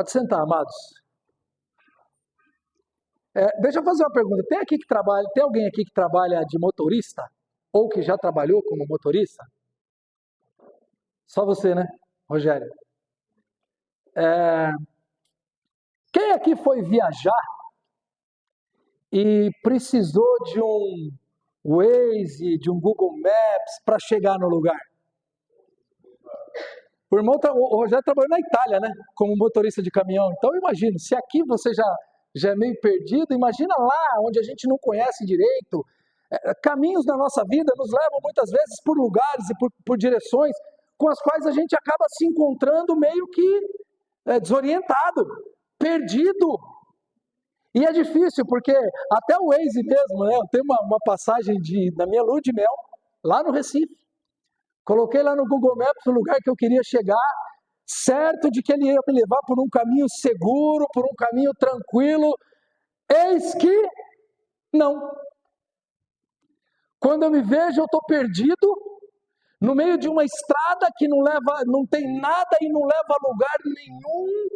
Pode sentar, amados. Deixa eu fazer uma pergunta. Tem alguém aqui que trabalha de motorista? Ou que já trabalhou como motorista? Só você, né, Rogério? Quem aqui foi viajar e precisou de um Waze, de um Google Maps para chegar no lugar? O Rogério trabalhou na Itália, né, como motorista de caminhão. Então eu imagino, se aqui você já é meio perdido, imagina lá onde a gente não conhece direito. Caminhos na nossa vida nos levam muitas vezes por lugares e por direções com as quais a gente acaba se encontrando meio que desorientado, perdido. E é difícil, porque até o Waze mesmo, né? Eu tenho uma passagem da minha lua de mel, lá no Recife. Coloquei lá no Google Maps o lugar que eu queria chegar, certo de que ele ia me levar por um caminho seguro, por um caminho tranquilo. Eis que não. Quando eu me vejo, eu estou perdido, no meio de uma estrada que não tem nada e não leva a lugar nenhum.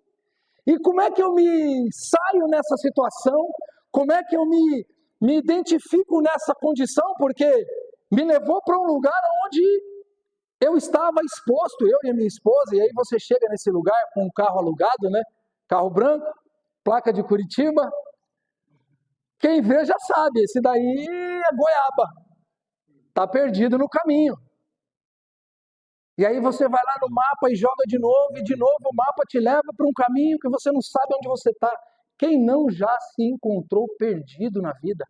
E como é que eu me saio nessa situação? Como é que eu me identifico nessa condição? Porque me levou para um lugar onde eu estava exposto, eu e a minha esposa, e aí você chega nesse lugar com um carro alugado, né? Carro branco, placa de Curitiba. Quem vê já sabe, esse daí é goiaba. Está perdido no caminho. E aí você vai lá no mapa e joga de novo, e de novo o mapa te leva para um caminho que você não sabe onde você está. Quem não já se encontrou perdido na vida?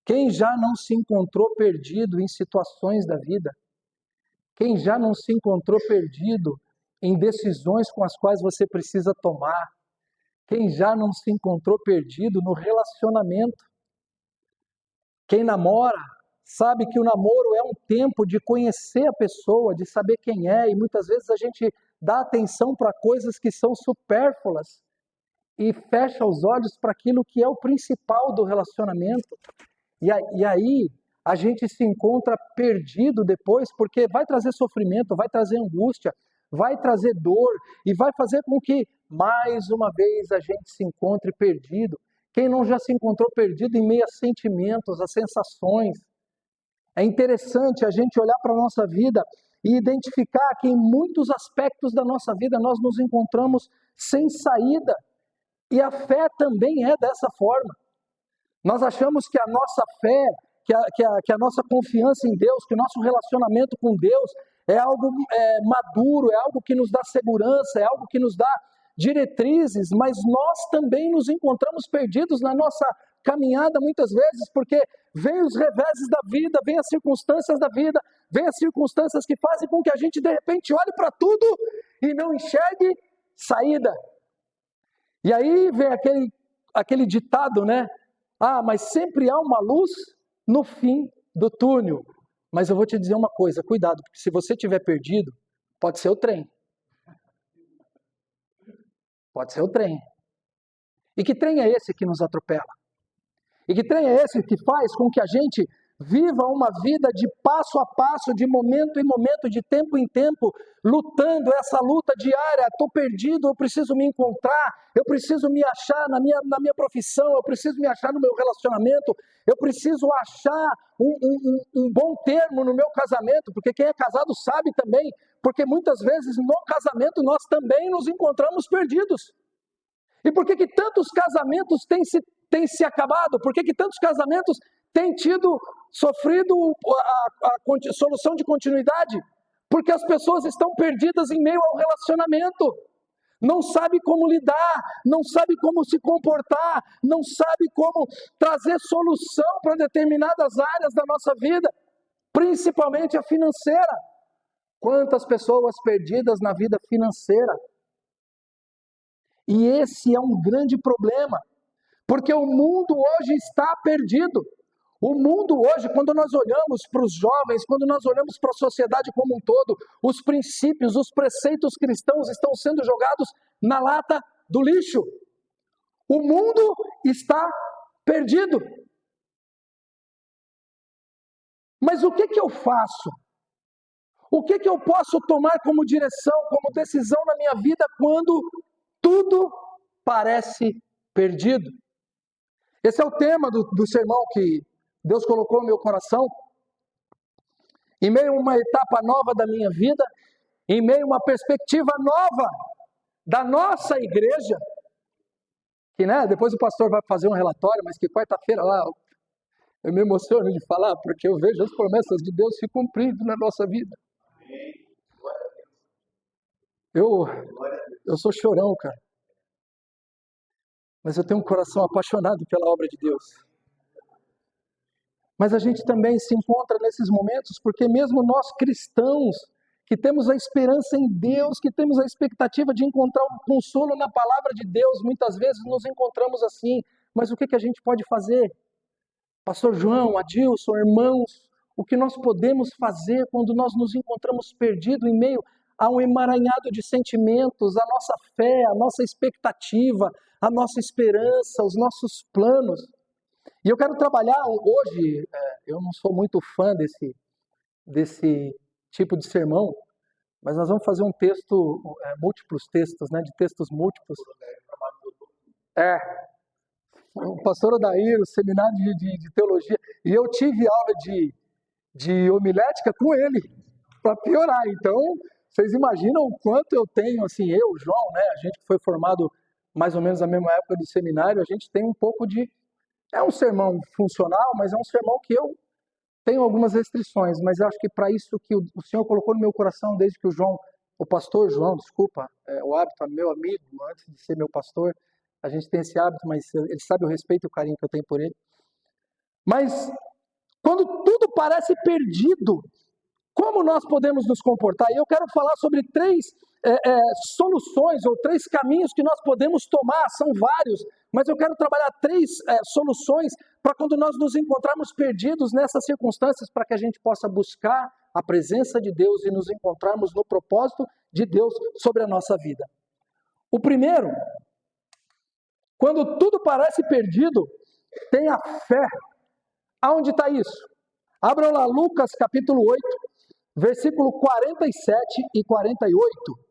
Quem já não se encontrou perdido em situações da vida? Quem já não se encontrou perdido em decisões com as quais você precisa tomar? Quem já não se encontrou perdido no relacionamento? Quem namora sabe que o namoro é um tempo de conhecer a pessoa, de saber quem é, e muitas vezes a gente dá atenção para coisas que são supérfluas e fecha os olhos para aquilo que é o principal do relacionamento. E aí a gente se encontra perdido depois, porque vai trazer sofrimento, vai trazer angústia, vai trazer dor e vai fazer com que mais uma vez a gente se encontre perdido. Quem não já se encontrou perdido em meio a sentimentos, a sensações? É interessante a gente olhar para a nossa vida e identificar que em muitos aspectos da nossa vida nós nos encontramos sem saída. E a fé também é dessa forma. Nós achamos que a nossa fé, que a nossa confiança em Deus, que o nosso relacionamento com Deus é algo maduro, é algo que nos dá segurança, é algo que nos dá diretrizes, mas nós também nos encontramos perdidos na nossa caminhada muitas vezes, porque vem os reveses da vida, vem as circunstâncias da vida, vem as circunstâncias que fazem com que a gente de repente olhe para tudo e não enxergue saída. E aí vem aquele ditado, né? Mas sempre há uma luz no fim do túnel. Mas eu vou te dizer uma coisa, cuidado, porque se você estiver perdido, pode ser o trem. Pode ser o trem. E que trem é esse que nos atropela? E que trem é esse que faz com que a gente viva uma vida de passo a passo, de momento em momento, de tempo em tempo, lutando essa luta diária? Estou perdido, eu preciso me encontrar, eu preciso me achar na minha profissão, eu preciso me achar no meu relacionamento, eu preciso achar um bom termo no meu casamento, porque quem é casado sabe também, porque muitas vezes no casamento nós também nos encontramos perdidos. E por que tantos casamentos têm se acabado? Por que tantos casamentos têm sofrido a solução de continuidade? Porque as pessoas estão perdidas em meio ao relacionamento. Não sabe como lidar, não sabe como se comportar, não sabe como trazer solução para determinadas áreas da nossa vida, principalmente a financeira. Quantas pessoas perdidas na vida financeira? E esse é um grande problema, porque o mundo hoje está perdido. O mundo hoje, quando nós olhamos para os jovens, quando nós olhamos para a sociedade como um todo, os princípios, os preceitos cristãos estão sendo jogados na lata do lixo. O mundo está perdido. Mas o que eu faço? O que eu posso tomar como direção, como decisão na minha vida quando tudo parece perdido. Esse é o tema do sermão que Deus colocou no meu coração. Em meio a uma etapa nova da minha vida, em meio a uma perspectiva nova da nossa igreja, que depois o pastor vai fazer um relatório, mas que quarta-feira lá eu me emociono de falar, porque eu vejo as promessas de Deus se cumprindo na nossa vida. Eu sou chorão, cara. Mas eu tenho um coração apaixonado pela obra de Deus. Mas a gente também se encontra nesses momentos, porque mesmo nós cristãos, que temos a esperança em Deus, que temos a expectativa de encontrar um consolo na palavra de Deus, muitas vezes nos encontramos assim. Mas o que a gente pode fazer? Pastor João, Adilson, irmãos, o que nós podemos fazer quando nós nos encontramos perdidos em meio a um emaranhado de sentimentos, a nossa fé, a nossa expectativa, a nossa esperança, os nossos planos? E eu quero trabalhar hoje, eu não sou muito fã desse tipo de sermão, mas nós vamos fazer um texto, múltiplos textos, de textos múltiplos. O pastor Odair, o seminário de teologia, e eu tive aula de homilética com ele, para piorar. Então, vocês imaginam o quanto eu tenho, assim, eu, João, a gente que foi formado mais ou menos na mesma época do seminário, a gente tem um pouco de... É um sermão funcional, mas é um sermão que eu tenho algumas restrições, mas eu acho que para isso que o Senhor colocou no meu coração, desde que o pastor João, o hábito, meu amigo, antes de ser meu pastor, a gente tem esse hábito, mas ele sabe o respeito e o carinho que eu tenho por ele. Mas, quando tudo parece perdido, como nós podemos nos comportar? E eu quero falar sobre 3 soluções, ou 3 caminhos que nós podemos tomar, são vários, mas eu quero trabalhar 3 soluções para quando nós nos encontrarmos perdidos nessas circunstâncias, para que a gente possa buscar a presença de Deus e nos encontrarmos no propósito de Deus sobre a nossa vida. O primeiro, quando tudo parece perdido, tenha fé. Aonde está isso? Abram lá Lucas capítulo 8, versículo 47 e 48.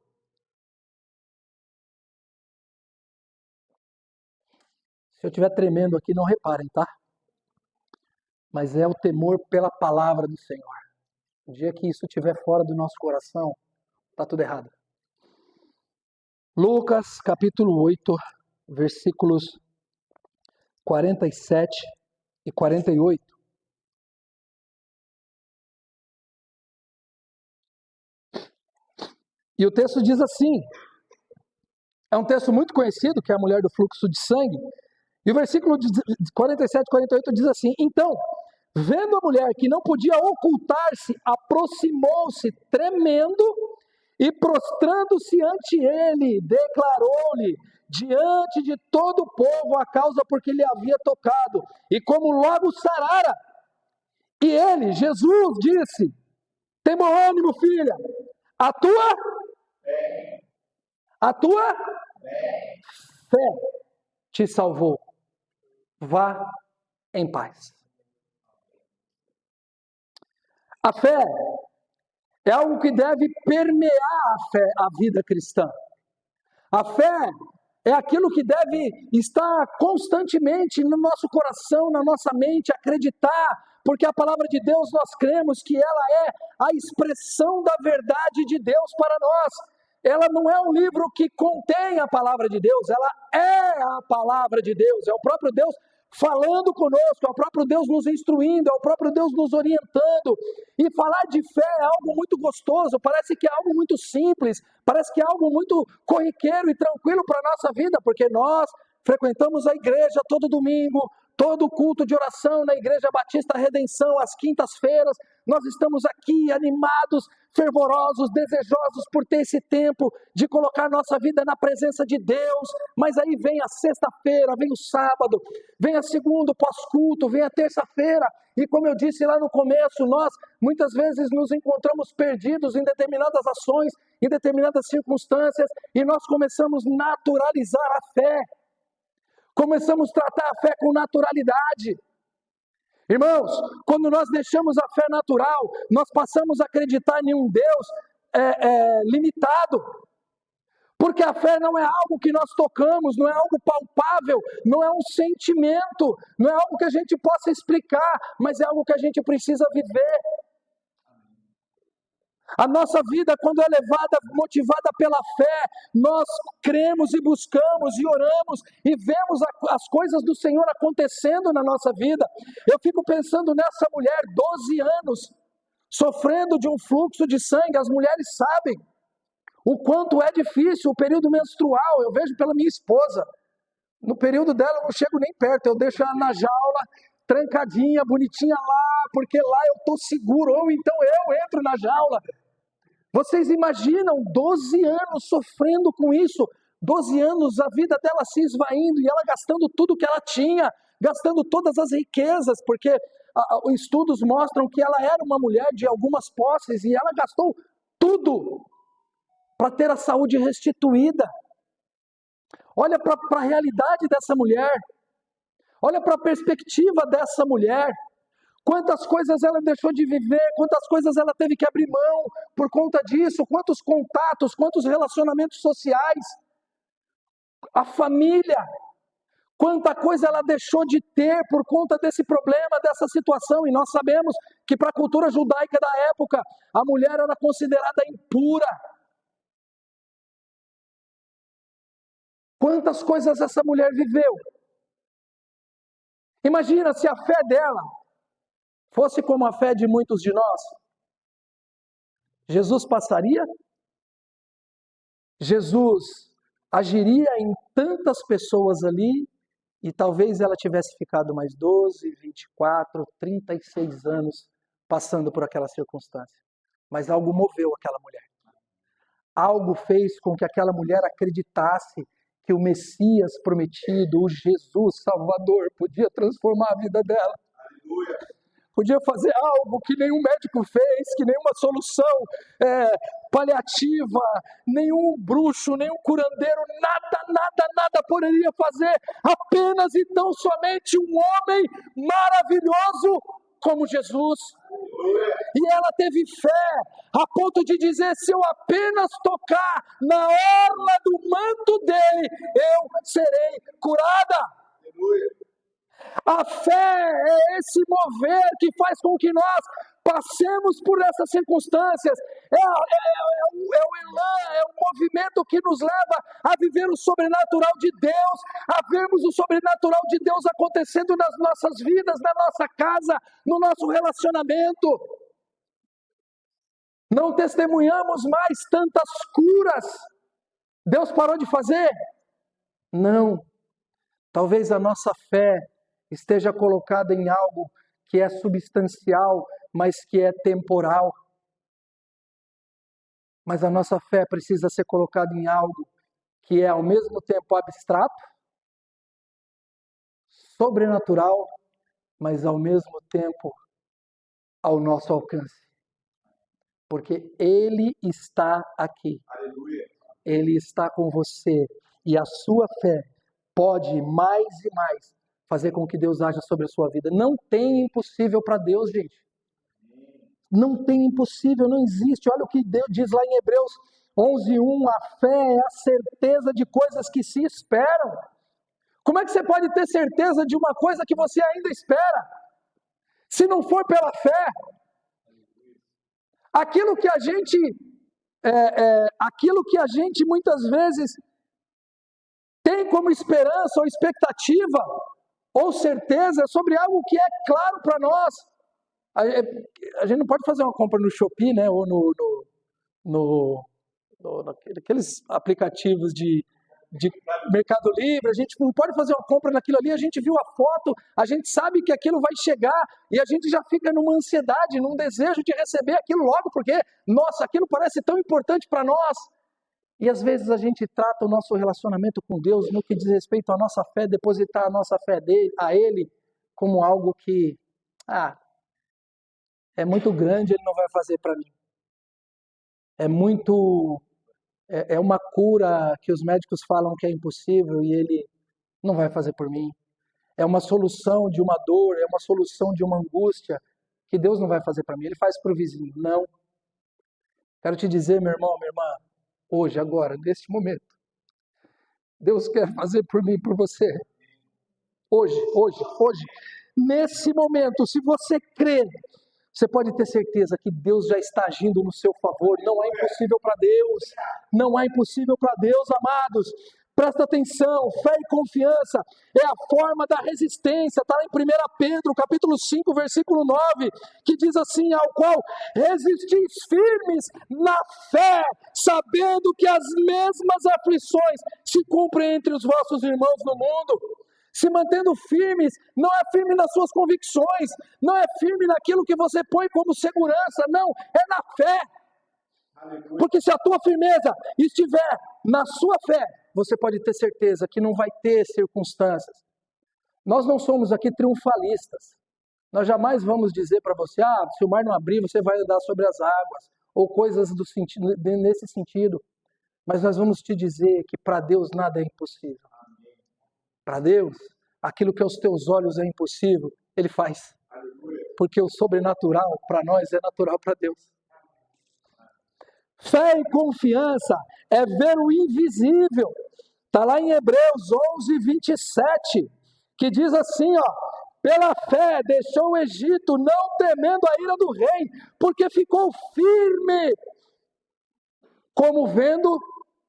Se eu estiver tremendo aqui, não reparem, tá? Mas é o temor pela palavra do Senhor. O dia que isso estiver fora do nosso coração, está tudo errado. Lucas capítulo 8, versículos 47 e 48. E o texto diz assim, é um texto muito conhecido, que é a mulher do fluxo de sangue, e o versículo 47 e 48 diz assim: então, vendo a mulher que não podia ocultar-se, aproximou-se tremendo e prostrando-se ante ele, declarou-lhe diante de todo o povo a causa por que lhe havia tocado, e como logo sarara. E ele, Jesus, disse: tem bom ânimo, filha, a tua fé te salvou. Vá em paz. A fé é algo que deve permear a vida cristã. A fé é aquilo que deve estar constantemente no nosso coração, na nossa mente, acreditar, porque a palavra de Deus nós cremos que ela é a expressão da verdade de Deus para nós. Ela não é um livro que contém a palavra de Deus, ela é a palavra de Deus, é o próprio Deus falando conosco, é o próprio Deus nos instruindo, é o próprio Deus nos orientando. E falar de fé é algo muito gostoso, parece que é algo muito simples, parece que é algo muito corriqueiro e tranquilo para a nossa vida, porque nós frequentamos a igreja todo domingo, todo culto de oração na Igreja Batista Redenção, às quintas-feiras, nós estamos aqui animados, fervorosos, desejosos por ter esse tempo de colocar nossa vida na presença de Deus, mas aí vem a sexta-feira, vem o sábado, vem a segunda, pós-culto, vem a terça-feira, e como eu disse lá no começo, nós muitas vezes nos encontramos perdidos em determinadas ações, em determinadas circunstâncias, e nós começamos a naturalizar a fé, começamos a tratar a fé com naturalidade. Irmãos, quando nós deixamos a fé natural, nós passamos a acreditar em um Deus limitado. Porque a fé não é algo que nós tocamos, não é algo palpável, não é um sentimento, não é algo que a gente possa explicar, mas é algo que a gente precisa viver. A nossa vida, quando é levada, motivada pela fé, nós cremos e buscamos e oramos e vemos as coisas do Senhor acontecendo na nossa vida. Eu fico pensando nessa mulher, 12 anos, sofrendo de um fluxo de sangue. As mulheres sabem o quanto é difícil o período menstrual. Eu vejo pela minha esposa. No período dela eu não chego nem perto, eu deixo ela na jaula, trancadinha, bonitinha lá, porque lá eu estou seguro, ou então eu entro na jaula. Vocês imaginam 12 anos sofrendo com isso, 12 anos a vida dela se esvaindo e ela gastando tudo que ela tinha, gastando todas as riquezas, porque estudos mostram que ela era uma mulher de algumas posses e ela gastou tudo para ter a saúde restituída. Olha para a realidade dessa mulher, olha para a perspectiva dessa mulher. Quantas coisas ela deixou de viver, quantas coisas ela teve que abrir mão por conta disso, quantos contatos, quantos relacionamentos sociais, a família, quanta coisa ela deixou de ter por conta desse problema, dessa situação. E nós sabemos que para a cultura judaica da época, a mulher era considerada impura. Quantas coisas essa mulher viveu. Imagina se a fé dela fosse como a fé de muitos de nós. Jesus passaria? Jesus agiria em tantas pessoas ali e talvez ela tivesse ficado mais 12, 24, 36 anos passando por aquela circunstância. Mas algo moveu aquela mulher. Algo fez com que aquela mulher acreditasse que o Messias prometido, o Jesus Salvador, podia transformar a vida dela. Aleluia. Podia fazer algo que nenhum médico fez, que nenhuma solução paliativa, nenhum bruxo, nenhum curandeiro, nada poderia fazer. Apenas e tão somente um homem maravilhoso como Jesus. E ela teve fé a ponto de dizer: se eu apenas tocar na orla do manto dele, eu serei curada. A fé é esse mover que faz com que nós passemos por essas circunstâncias. É o elan, é o movimento que nos leva a viver o sobrenatural de Deus, a vermos o sobrenatural de Deus acontecendo nas nossas vidas, na nossa casa, no nosso relacionamento. Não testemunhamos mais tantas curas. Deus parou de fazer? Não. Talvez a nossa fé esteja colocada em algo que é substancial, mas que é temporal. Mas a nossa fé precisa ser colocada em algo que é ao mesmo tempo abstrato, sobrenatural, mas ao mesmo tempo ao nosso alcance. Porque Ele está aqui. Aleluia. Ele está com você. E a sua fé pode mais e mais fazer com que Deus haja sobre a sua vida. Não tem impossível para Deus, gente. Não tem impossível, não existe. Olha o que Deus diz lá em Hebreus 11:1. A fé é a certeza de coisas que se esperam. Como é que você pode ter certeza de uma coisa que você ainda espera? Se não for pela fé. Aquilo que a gente muitas vezes tem como esperança ou expectativa ou certeza sobre algo que é claro para nós. A gente não pode fazer uma compra no Shopee, né, ou naqueles aplicativos de Mercado Livre. A gente não pode fazer uma compra naquilo ali, a gente viu a foto, a gente sabe que aquilo vai chegar e a gente já fica numa ansiedade, num desejo de receber aquilo logo, porque, nossa, aquilo parece tão importante para nós. E às vezes a gente trata o nosso relacionamento com Deus no que diz respeito à nossa fé, depositar a nossa fé a Ele como algo que, é muito grande, Ele não vai fazer para mim. É uma cura que os médicos falam que é impossível e Ele não vai fazer por mim. É uma solução de uma dor, é uma solução de uma angústia que Deus não vai fazer para mim. Ele faz para o vizinho. Não. Quero te dizer, meu irmão, minha irmã, hoje, agora, neste momento, Deus quer fazer por mim e por você. Hoje. Nesse momento, se você crer, você pode ter certeza que Deus já está agindo no seu favor. Não há impossível para Deus. Não há impossível para Deus, amados. Presta atenção, fé e confiança é a forma da resistência. Está lá em 1 Pedro, capítulo 5, versículo 9, que diz assim: ao qual resistis firmes na fé, sabendo que as mesmas aflições se cumprem entre os vossos irmãos no mundo. Se mantendo firmes, não é firme nas suas convicções, não é firme naquilo que você põe como segurança, não, é na fé. Porque se a tua firmeza estiver na sua fé, você pode ter certeza que não vai ter circunstâncias. Nós não somos aqui triunfalistas. Nós jamais vamos dizer para você, se o mar não abrir, você vai andar sobre as águas, ou coisas nesse sentido. Mas nós vamos te dizer que para Deus nada é impossível. Para Deus, aquilo que aos teus olhos é impossível, Ele faz. Porque o sobrenatural para nós é natural para Deus. Fé e confiança é ver o invisível. Está lá em Hebreus 11, 27, que diz assim, pela fé deixou o Egito, não temendo a ira do rei, porque ficou firme, como vendo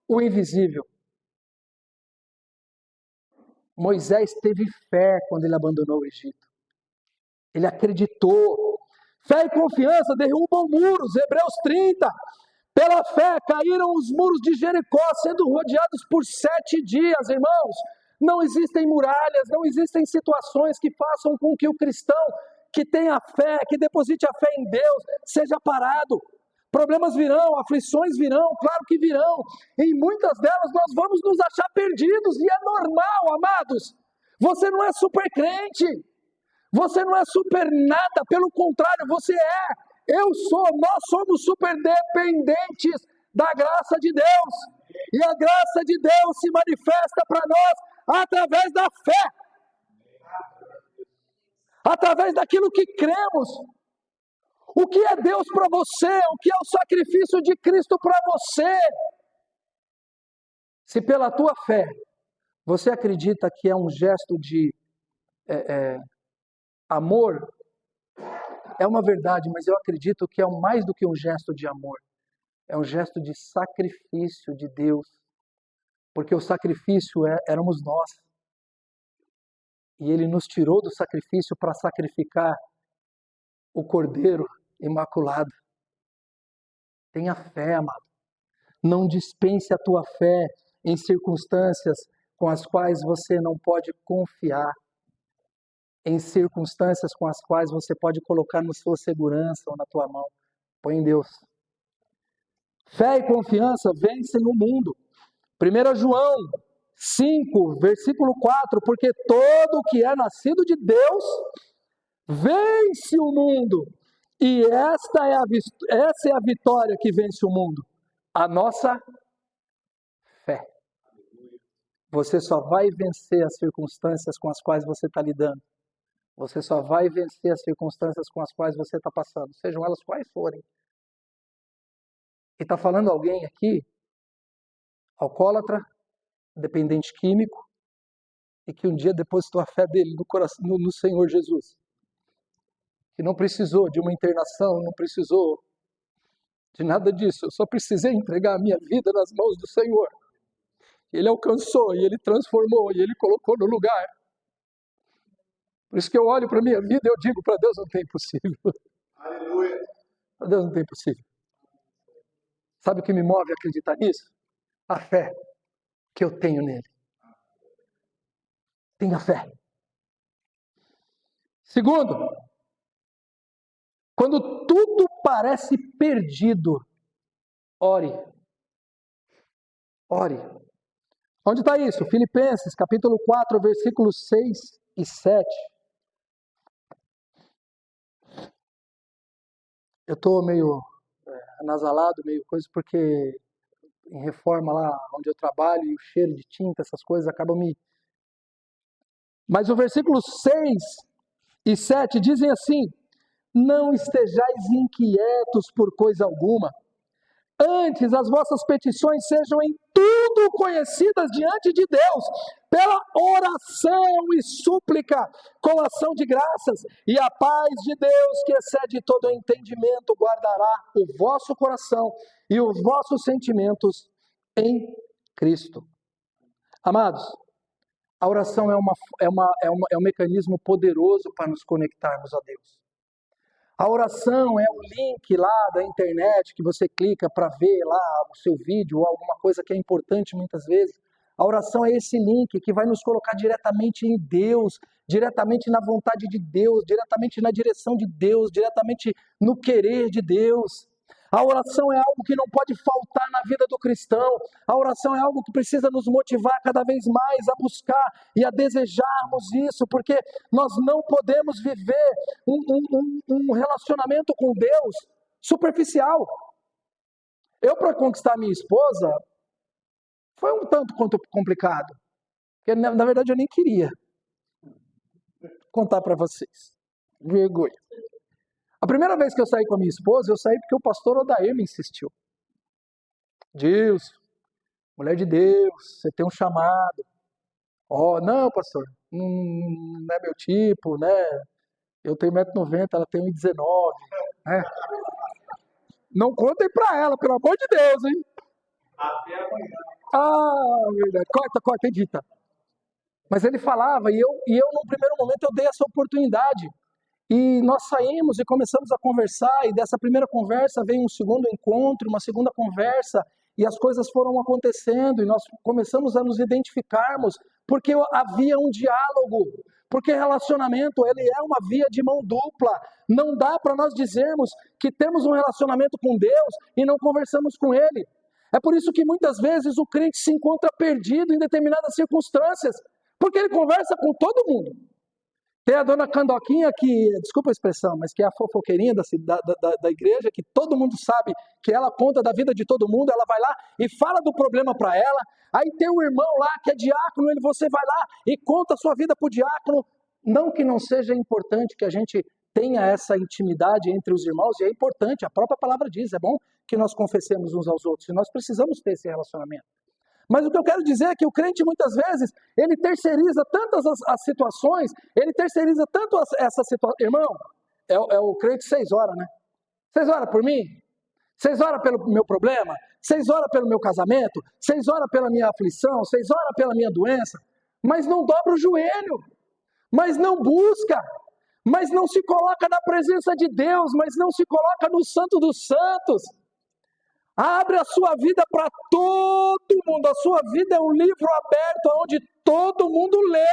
o invisível. Moisés teve fé quando ele abandonou o Egito. Ele acreditou. Fé e confiança derrubam muros, Hebreus 30. Pela fé caíram os muros de Jericó, sendo rodeados por 7 dias, irmãos. Não existem muralhas, não existem situações que façam com que o cristão que tenha fé, que deposite a fé em Deus, seja parado. Problemas virão, aflições virão, claro que virão. Em muitas delas nós vamos nos achar perdidos, e é normal, amados. Você não é super crente, você não é super nada, pelo contrário, você é. Nós somos super dependentes da graça de Deus. E a graça de Deus se manifesta para nós através da fé. Através daquilo que cremos. O que é Deus para você? O que é o sacrifício de Cristo para você? Se pela tua fé você acredita que é um gesto de amor, é uma verdade, mas eu acredito que é mais do que um gesto de amor. É um gesto de sacrifício de Deus. Porque o sacrifício éramos nós. E Ele nos tirou do sacrifício para sacrificar o Cordeiro imaculado. Tenha fé, amado. Não dispense a tua fé em circunstâncias com as quais você não pode confiar. Em circunstâncias com as quais você pode colocar na sua segurança ou na tua mão. Põe em Deus. Fé e confiança vencem o mundo. 1 João 5, versículo 4, porque todo que é nascido de Deus vence o mundo. E essa é a vitória que vence o mundo. A nossa fé. Você só vai vencer as circunstâncias com as quais você está lidando. Você só vai vencer as circunstâncias com as quais você está passando, sejam elas quais forem. E está falando alguém aqui, alcoólatra, dependente químico, e que um dia depositou a fé dele no Senhor Jesus. Que não precisou de uma internação, não precisou de nada disso. Eu só precisei entregar a minha vida nas mãos do Senhor. Ele alcançou, e Ele transformou, e Ele colocou no lugar. Por isso que eu olho para a minha vida e eu digo, para Deus não tem impossível. Aleluia. Para Deus não tem impossível. Sabe o que me move a acreditar nisso? A fé que eu tenho nele. Tenha fé. Segundo, quando tudo parece perdido, ore. Ore. Onde está isso? Filipenses, capítulo 4, versículos 6 e 7. Eu estou meio anasalado, meio coisa, porque em reforma lá onde eu trabalho, e o cheiro de tinta, essas coisas acabam me... Mas o versículo 6 e 7 dizem assim: não estejais inquietos por coisa alguma, Antes, as vossas petições sejam em tudo conhecidas diante de Deus, pela oração e súplica, com ação de graças, e a paz de Deus, que excede todo o entendimento, guardará o vosso coração e os vossos sentimentos em Cristo. Amados, a oração é um mecanismo poderoso para nos conectarmos a Deus. A oração é o link lá da internet que você clica para ver lá o seu vídeo ou alguma coisa que é importante muitas vezes. A oração é esse link que vai nos colocar diretamente em Deus, diretamente na vontade de Deus, diretamente na direção de Deus, diretamente no querer de Deus. A oração é algo que não pode faltar na vida do cristão. A oração é algo que precisa nos motivar cada vez mais a buscar e a desejarmos isso, porque nós não podemos viver um relacionamento com Deus superficial. Eu, para conquistar minha esposa, foi um tanto quanto complicado, porque na verdade eu nem queria contar para vocês. Vergonha. A primeira vez que eu saí com a minha esposa, eu saí porque o pastor Odair me insistiu. Deus, mulher de Deus, você tem um chamado. Não, pastor, não é meu tipo, né? Eu tenho 1,90 m, ela tem 1,19 m. Né? Não contem pra ela, pelo amor de Deus, hein? Até amanhã. Verdade. Corta, edita. Mas ele falava, e eu num primeiro momento, eu dei essa oportunidade. E nós saímos e começamos a conversar, e dessa primeira conversa veio um segundo encontro, uma segunda conversa, e as coisas foram acontecendo, e nós começamos a nos identificarmos, porque havia um diálogo, porque relacionamento, ele é uma via de mão dupla. Não dá para nós dizermos que temos um relacionamento com Deus e não conversamos com Ele. É por isso que muitas vezes o crente se encontra perdido em determinadas circunstâncias, porque ele conversa com todo mundo. Tem a dona Candoquinha, que, desculpa a expressão, mas que é a fofoqueirinha da igreja, que todo mundo sabe que ela conta da vida de todo mundo, ela vai lá e fala do problema para ela. Aí tem um irmão lá que é diácono, você vai lá e conta a sua vida para o diácono. Não que não seja importante que a gente tenha essa intimidade entre os irmãos, e é importante, a própria palavra diz, é bom que nós confessemos uns aos outros, e nós precisamos ter esse relacionamento. Mas o que eu quero dizer é que o crente, muitas vezes, ele terceiriza tantas as situações, ele terceiriza tanto essa situação. Irmão, é o crente 6 horas, né? 6 horas por mim? 6 horas pelo meu problema? 6 horas pelo meu casamento? 6 horas pela minha aflição? 6 horas pela minha doença? Mas não dobra o joelho, mas não busca, mas não se coloca na presença de Deus, mas não se coloca no Santo dos Santos. Abre a sua vida para todo mundo. A sua vida é um livro aberto onde todo mundo lê.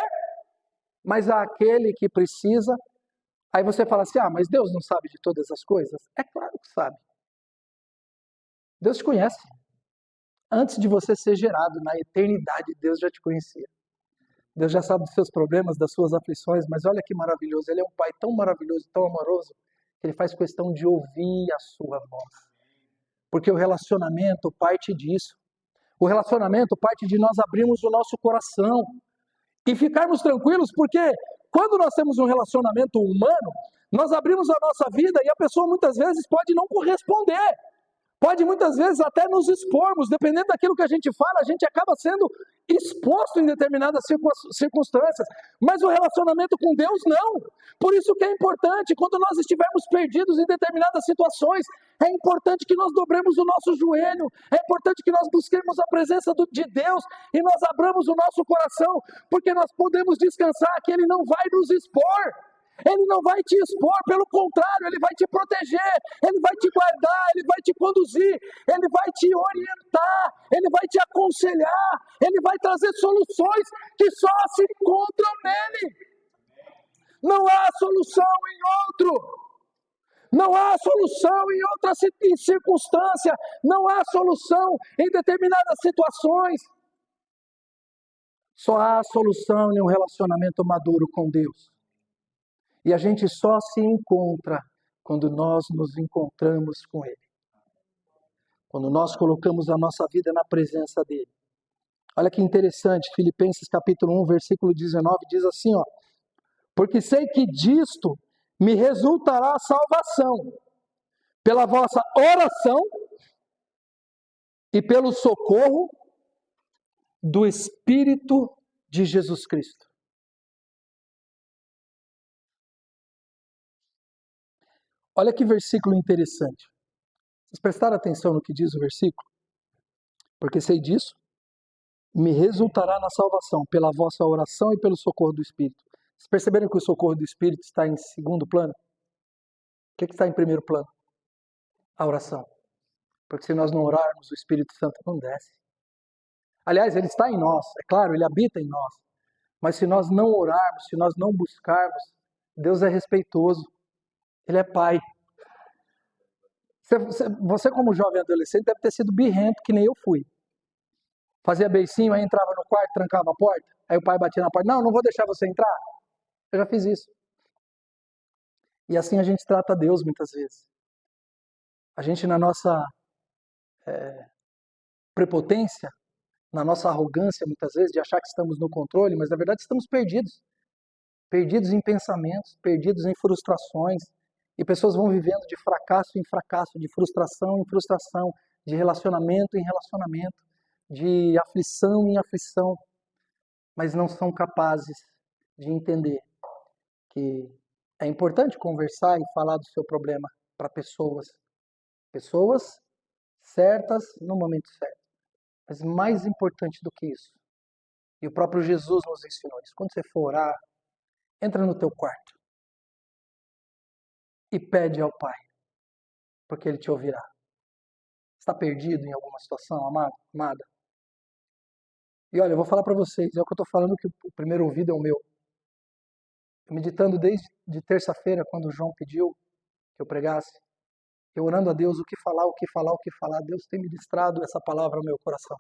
Mas aquele que precisa, aí você fala assim, mas Deus não sabe de todas as coisas? É claro que sabe. Deus te conhece. Antes de você ser gerado, na eternidade, Deus já te conhecia. Deus já sabe dos seus problemas, das suas aflições, mas olha que maravilhoso. Ele é um Pai tão maravilhoso, tão amoroso, que Ele faz questão de ouvir a sua voz. Porque o relacionamento parte disso. O relacionamento parte de nós abrirmos o nosso coração e ficarmos tranquilos, porque quando nós temos um relacionamento humano, nós abrimos a nossa vida e a pessoa muitas vezes pode não corresponder. Pode muitas vezes até nos expormos, dependendo daquilo que a gente fala, a gente acaba sendo exposto em determinadas circunstâncias, mas o relacionamento com Deus não. Por isso que é importante, quando nós estivermos perdidos em determinadas situações, é importante que nós dobremos o nosso joelho, é importante que nós busquemos a presença de Deus e nós abramos o nosso coração, porque nós podemos descansar que Ele não vai nos expor. Ele não vai te expor, pelo contrário, Ele vai te proteger, Ele vai te guardar, Ele vai te conduzir, Ele vai te orientar, Ele vai te aconselhar, Ele vai trazer soluções que só se encontram nele. Não há solução em outro, não há solução em outra circunstância, não há solução em determinadas situações. Só há solução em um relacionamento maduro com Deus. E a gente só se encontra quando nós nos encontramos com Ele. Quando nós colocamos a nossa vida na presença dEle. Olha que interessante, Filipenses capítulo 1, versículo 19, diz assim, porque sei que disto me resultará a salvação, pela vossa oração e pelo socorro do Espírito de Jesus Cristo. Olha que versículo interessante. Vocês prestaram atenção no que diz o versículo? Porque sei disso, me resultará na salvação pela vossa oração e pelo socorro do Espírito. Vocês perceberam que o socorro do Espírito está em segundo plano? O que está em primeiro plano? A oração. Porque se nós não orarmos, o Espírito Santo não desce. Aliás, ele está em nós, é claro, ele habita em nós. Mas se nós não orarmos, se nós não buscarmos, Deus é respeitoso. Ele é Pai. Você como jovem adolescente, deve ter sido birrento, que nem eu fui. Fazia beicinho, aí entrava no quarto, trancava a porta. Aí o pai batia na porta. Não vou deixar você entrar. Eu já fiz isso. E assim a gente trata Deus muitas vezes. A gente, na nossa prepotência, na nossa arrogância, muitas vezes, de achar que estamos no controle, mas na verdade estamos perdidos. Perdidos em pensamentos, perdidos em frustrações. E pessoas vão vivendo de fracasso em fracasso, de frustração em frustração, de relacionamento em relacionamento, de aflição em aflição, mas não são capazes de entender que é importante conversar e falar do seu problema para pessoas certas no momento certo. Mas mais importante do que isso, e o próprio Jesus nos ensinou isso, quando você for orar, entra no teu quarto e pede ao Pai, porque Ele te ouvirá. Está perdido em alguma situação, amado, amada? E olha, eu vou falar para vocês, é o que eu estou falando, que o primeiro ouvido é o meu. Meditando desde de terça-feira, quando o João pediu que eu pregasse, eu orando a Deus, o que falar, Deus tem ministrado essa palavra ao meu coração.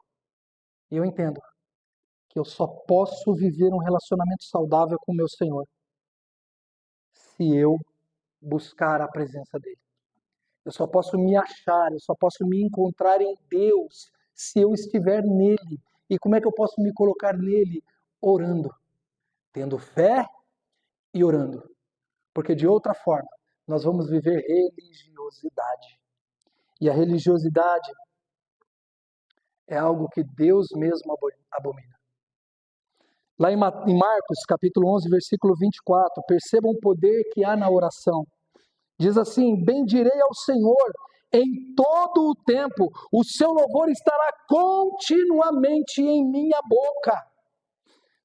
E eu entendo que eu só posso viver um relacionamento saudável com o meu Senhor se eu buscar a presença dEle. Eu só posso me achar, eu só posso me encontrar em Deus se eu estiver nele. E como é que eu posso me colocar nele? Orando, tendo fé e orando. Porque de outra forma, nós vamos viver religiosidade. E a religiosidade é algo que Deus mesmo abomina. Lá em Marcos, capítulo 11, versículo 24, percebam o poder que há na oração. Diz assim: bendirei ao Senhor em todo o tempo, o seu louvor estará continuamente em minha boca.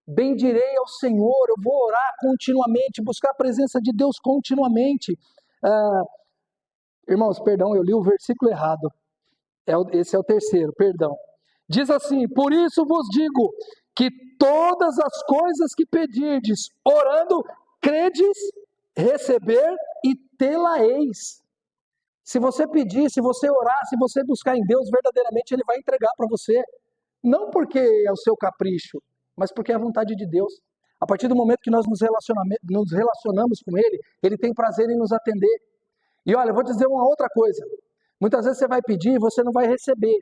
Bendirei ao Senhor, eu vou orar continuamente, buscar a presença de Deus continuamente. Irmãos, perdão, eu li o versículo errado. Esse é o terceiro, perdão. Diz assim: por isso vos digo que todas as coisas que pedirdes, orando, credes, receber e tê-la-eis. Se você pedir, se você orar, se você buscar em Deus, verdadeiramente Ele vai entregar para você. Não porque é o seu capricho, mas porque é a vontade de Deus. A partir do momento que nós nos relacionamos com Ele, Ele tem prazer em nos atender. E olha, eu vou dizer uma outra coisa. Muitas vezes você vai pedir e você não vai receber,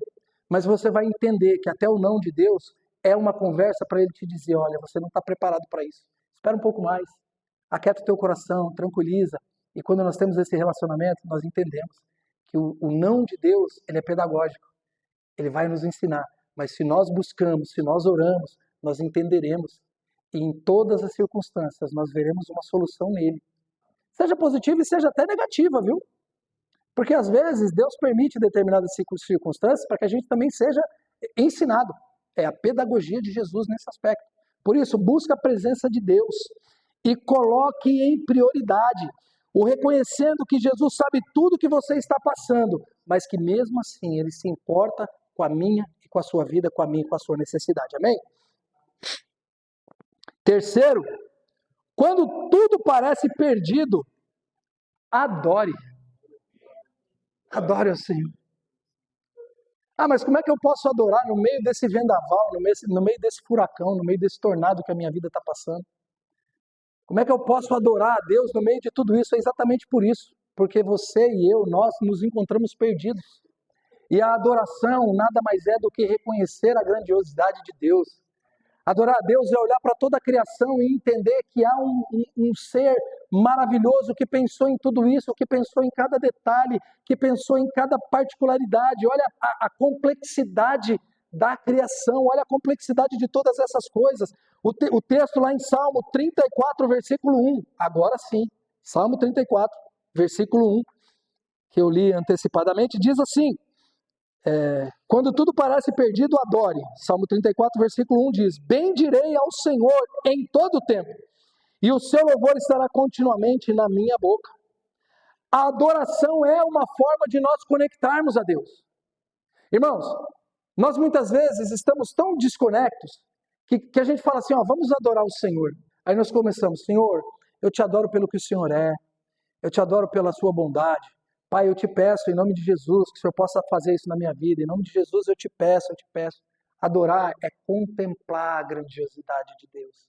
mas você vai entender que até o não de Deus é uma conversa para Ele te dizer: olha, você não está preparado para isso. Espera um pouco mais, aquieta o teu coração, tranquiliza. E quando nós temos esse relacionamento, nós entendemos que o não de Deus, ele é pedagógico. Ele vai nos ensinar. Mas se nós buscamos, se nós oramos, nós entenderemos. E em todas as circunstâncias, nós veremos uma solução nele. Seja positiva e seja até negativa, viu? Porque às vezes Deus permite determinadas circunstâncias para que a gente também seja ensinado. É a pedagogia de Jesus nesse aspecto. Por isso, busca a presença de Deus e coloque em prioridade o reconhecendo que Jesus sabe tudo que você está passando, mas que mesmo assim Ele se importa com a minha e com a sua vida, com a minha e com a sua necessidade. Amém? Terceiro, quando tudo parece perdido, adore. Adore ao Senhor. Mas como é que eu posso adorar no meio desse vendaval, no meio desse furacão, no meio desse tornado que a minha vida está passando? Como é que eu posso adorar a Deus no meio de tudo isso? É exatamente por isso. Porque você e eu, nós nos encontramos perdidos. E a adoração nada mais é do que reconhecer a grandiosidade de Deus. Adorar a Deus é olhar para toda a criação e entender que há um ser maravilhoso que pensou em tudo isso, que pensou em cada detalhe, que pensou em cada particularidade. Olha complexidade da criação, olha a complexidade de todas essas coisas. O texto lá em Salmo 34, versículo 1, agora sim, Salmo 34, versículo 1, que eu li antecipadamente, diz assim: quando tudo parece perdido, adore. Salmo 34, versículo 1 diz: bendirei ao Senhor em todo o tempo, e o seu louvor estará continuamente na minha boca. A adoração é uma forma de nós conectarmos a Deus. Irmãos, nós muitas vezes estamos tão desconectos que a gente fala assim, vamos adorar o Senhor. Aí nós começamos: Senhor, eu te adoro pelo que o Senhor é, eu te adoro pela sua bondade. Pai, eu te peço em nome de Jesus que o Senhor possa fazer isso na minha vida. Em nome de Jesus eu te peço, eu te peço. Adorar é contemplar a grandiosidade de Deus.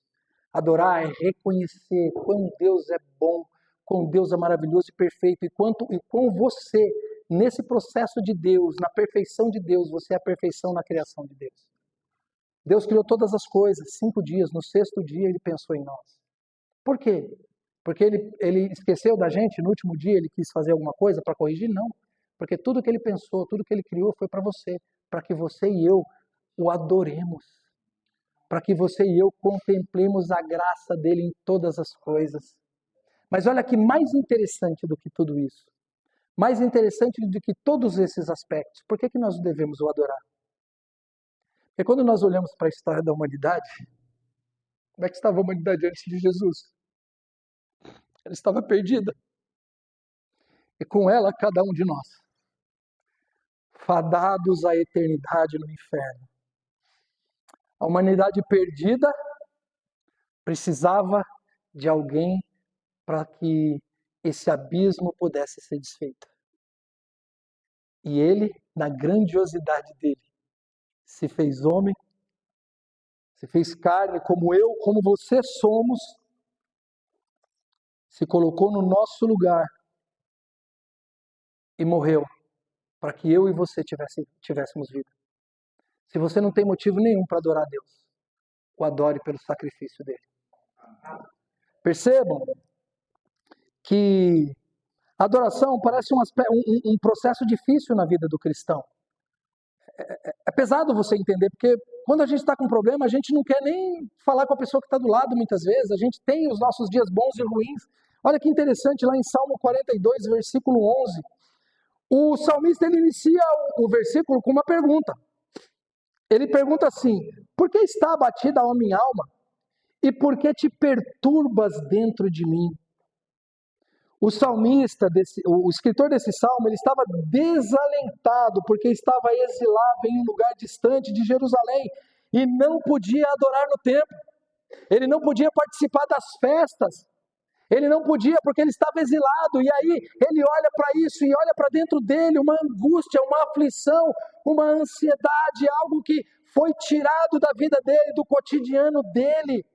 Adorar é reconhecer quão Deus é bom, quão Deus é maravilhoso e perfeito, e quão você, nesse processo de Deus, na perfeição de Deus, você é a perfeição na criação de Deus. Deus criou todas as coisas, 5 dias, no 6º dia Ele pensou em nós. Por quê? Porque ele esqueceu da gente, no último dia Ele quis fazer alguma coisa para corrigir? Não. Porque tudo que Ele pensou, tudo que Ele criou foi para você, para que você e eu o adoremos, para que você e eu contemplemos a graça dEle em todas as coisas. Mas olha que mais interessante do que tudo isso, mais interessante do que todos esses aspectos, por que nós devemos o adorar? Porque quando nós olhamos para a história da humanidade, como é que estava a humanidade antes de Jesus? Ela estava perdida. E com ela, cada um de nós, fadados à eternidade no inferno. A humanidade perdida precisava de alguém para que esse abismo pudesse ser desfeito. E Ele, na grandiosidade dele, se fez homem, se fez carne como eu, como você somos, se colocou no nosso lugar e morreu para que eu e você tivéssemos vida. Se você não tem motivo nenhum para adorar a Deus, o adore pelo sacrifício dele. Percebam que a adoração parece um processo difícil na vida do cristão. É pesado você entender, porque quando a gente está com um problema, a gente não quer nem falar com a pessoa que está do lado muitas vezes, a gente tem os nossos dias bons e ruins. Olha que interessante, lá em Salmo 42, versículo 11, o salmista ele inicia o versículo com uma pergunta. Ele pergunta assim: por que está abatida a minha alma? E por que te perturbas dentro de mim? O salmista, o escritor desse salmo, ele estava desalentado porque estava exilado em um lugar distante de Jerusalém e não podia adorar no templo. Ele não podia participar das festas. Ele não podia porque ele estava exilado. E aí ele olha para isso e olha para dentro dele uma angústia, uma aflição, uma ansiedade, algo que foi tirado da vida dele, do cotidiano dele.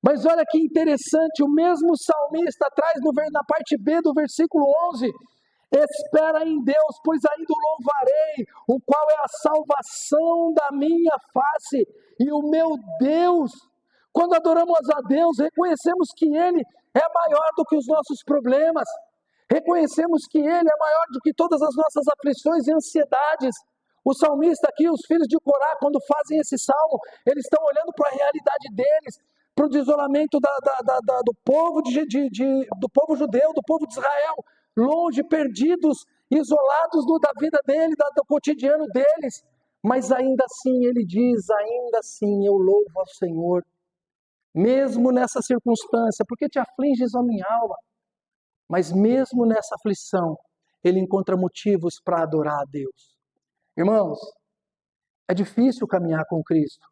Mas olha que interessante, o mesmo salmista traz na parte B do versículo 11, espera em Deus, pois ainda o louvarei, o qual é a salvação da minha face e o meu Deus. Quando adoramos a Deus, reconhecemos que Ele é maior do que os nossos problemas, reconhecemos que Ele é maior do que todas as nossas aflições e ansiedades. O salmista aqui, os filhos de Corá, quando fazem esse salmo, eles estão olhando para a realidade deles, para o desolamento do povo do povo judeu, do povo de Israel, longe, perdidos, isolados da vida dele, do cotidiano deles. Mas ainda assim ele diz: ainda assim eu louvo ao Senhor, mesmo nessa circunstância, porque te afliges, ó minha alma. Mas mesmo nessa aflição, ele encontra motivos para adorar a Deus. Irmãos, é difícil caminhar com Cristo.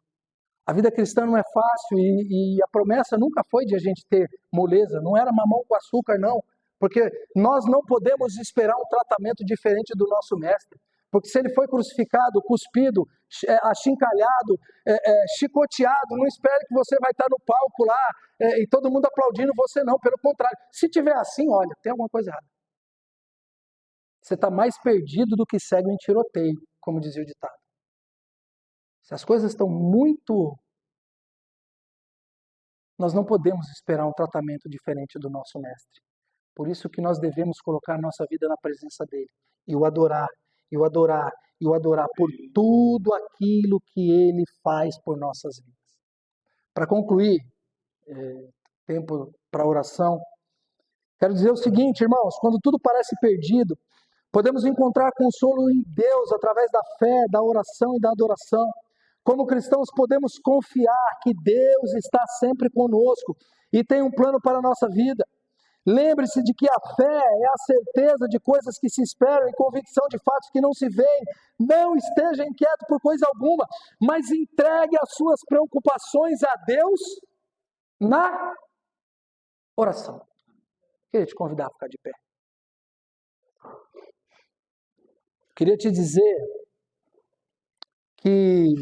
A vida cristã não é fácil e a promessa nunca foi de a gente ter moleza, não era mamão com açúcar, não. Porque nós não podemos esperar um tratamento diferente do nosso mestre. Porque se ele foi crucificado, cuspido, achincalhado, chicoteado, não espere que você vai estar no palco lá e todo mundo aplaudindo você, não. Pelo contrário, se tiver assim, olha, tem alguma coisa errada. Você está mais perdido do que cego em tiroteio, como dizia o ditado. Se as coisas estão muito Nós não podemos esperar um tratamento diferente do nosso Mestre. Por isso que nós devemos colocar nossa vida na presença dele e o adorar, e o adorar, e o adorar por tudo aquilo que ele faz por nossas vidas. Para concluir, tempo para oração, quero dizer o seguinte, irmãos, quando tudo parece perdido, podemos encontrar consolo em Deus através da fé, da oração e da adoração. Como cristãos, podemos confiar que Deus está sempre conosco e tem um plano para a nossa vida. Lembre-se de que a fé é a certeza de coisas que se esperam e convicção de fatos que não se veem. Não esteja inquieto por coisa alguma, mas entregue as suas preocupações a Deus na oração. Queria te convidar a ficar de pé. Queria te dizer que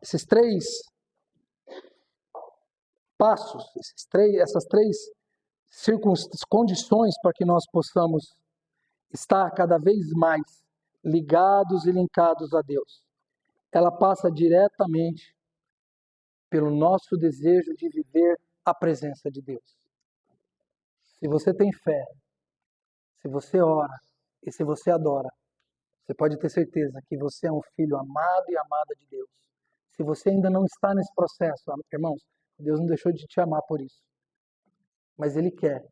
esses 3 passos, essas 3 condições para que nós possamos estar cada vez mais ligados e linkados a Deus, ela passa diretamente pelo nosso desejo de viver a presença de Deus. Se você tem fé, se você ora e se você adora, você pode ter certeza que você é um filho amado e amada de Deus. Se você ainda não está nesse processo, irmãos, Deus não deixou de te amar por isso. Mas Ele quer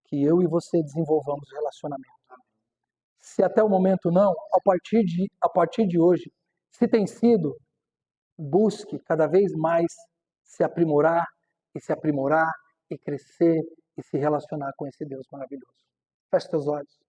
que eu e você desenvolvamos relacionamento. Se até o momento não, a partir de hoje, se tem sido, busque cada vez mais se aprimorar e crescer e se relacionar com esse Deus maravilhoso. Feche teus olhos.